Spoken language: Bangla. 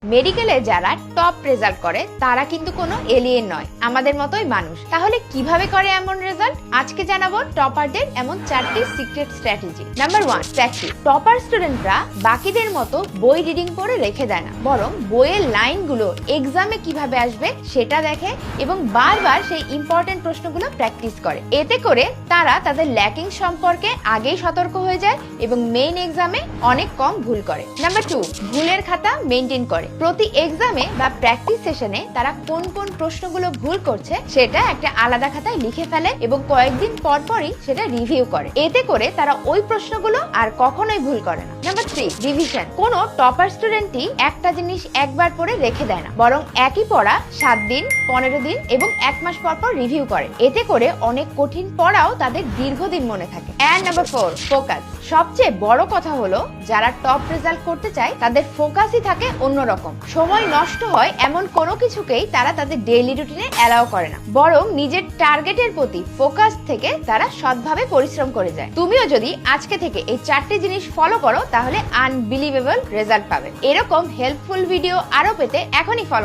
মেডিকেলে যারা টপ রেজাল্ট করে তারা কিন্তু কোনো এলিয়েন নয়, আমাদের মতোই মানুষ। তাহলে কিভাবে করে এমন রেজাল্ট? আজকে জানাবো টপারদের এমন 4টি secret strategy. Number 1, practice. Topper স্টুডেন্টরা বাকিদের মতো বই রিডিং করে রেখে দেয় না, বরং বইয়ের লাইনগুলো এক্সামে কিভাবে আসবে সেটা দেখে এবং বারবার সেই ইম্পর্টেন্ট প্রশ্নগুলো প্র্যাকটিস করে। এতে করে তারা তাদের ল্যাকিং সম্পর্কে আগেই সতর্ক হয়ে যায় এবং মেইন এক্সামে অনেক কম ভুল করে। নাম্বার 2, ভুলের খাতা মেইনটেইন করে। প্রতি এক্সামে বা প্র্যাকটিস সেশনে তারা কোন কোন প্রশ্নগুলো ভুল করছে সেটা একটা আলাদা খাতায় লিখে ফেলে এবং কয়েকদিন পর পরই সেটা রিভিউ করে। এতে করে তারা ওই প্রশ্নগুলো আর কখনোই ভুল করে না। Number 3, revision. কোনো টপার স্টুডেন্টই একটা জিনিস একবার পড়ে রেখে দেয় না, বরং একই পড়া 7 দিন, 15 দিন এবং 1 মাস পর পর রিভিউ করে। এতে করে অনেক কঠিন পড়াও তাদের দীর্ঘদিন মনে থাকে। And number 4, focus. সবচেয়ে বড় কথা হলো যারা টপ রেজাল্ট করতে চায় তাদের ফোকাসই থাকে অন্যরকম। সময় নষ্ট হয় এমন কোনো কিছুকেই তারা তাদের ডেইলি রুটিনে অ্যালাউ করে না, বরং নিজের টার্গেটের প্রতি ফোকাস থেকে তারা সৎভাবে পরিশ্রম করে যায়। তুমিও যদি আজকে থেকে এই 4টি জিনিস ফলো করো তাহলে আনবিলিভেবল রেজাল্ট পাবে। এরকম হেল্পফুল ভিডিও আরো পেতে এখনই ফলো